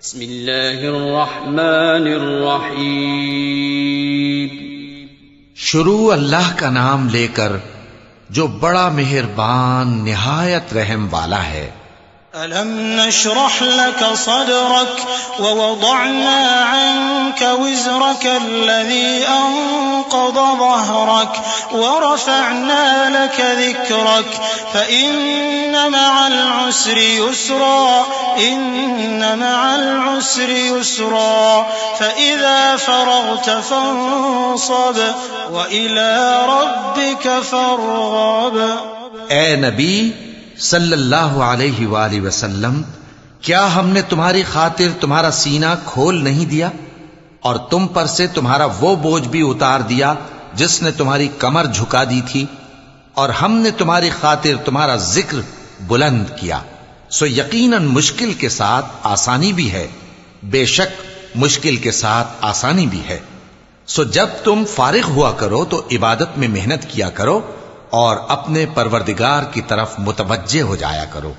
بسم اللہ الرحمن الرحیم. شروع اللہ کا نام لے کر جو بڑا مہربان نہایت رحم والا ہے. ألم نشرح لك صدرك ووضعنا عنك وزرك الذي أنقض ظهرك ورفعنا لك ذكرك فإن مع العسر يسرا إن مع العسر يسرا فإذا فرغت فانصب وإلى ربك فارغب. اے نبی صلی اللہ علیہ وآلہ وسلم، کیا ہم نے تمہاری خاطر تمہارا سینہ کھول نہیں دیا اور تم پر سے تمہارا وہ بوجھ بھی اتار دیا جس نے تمہاری کمر جھکا دی تھی، اور ہم نے تمہاری خاطر تمہارا ذکر بلند کیا. سو یقیناً مشکل کے ساتھ آسانی بھی ہے، بے شک مشکل کے ساتھ آسانی بھی ہے. سو جب تم فارغ ہوا کرو تو عبادت میں محنت کیا کرو اور اپنے پروردگار کی طرف متوجہ ہو جایا کرو.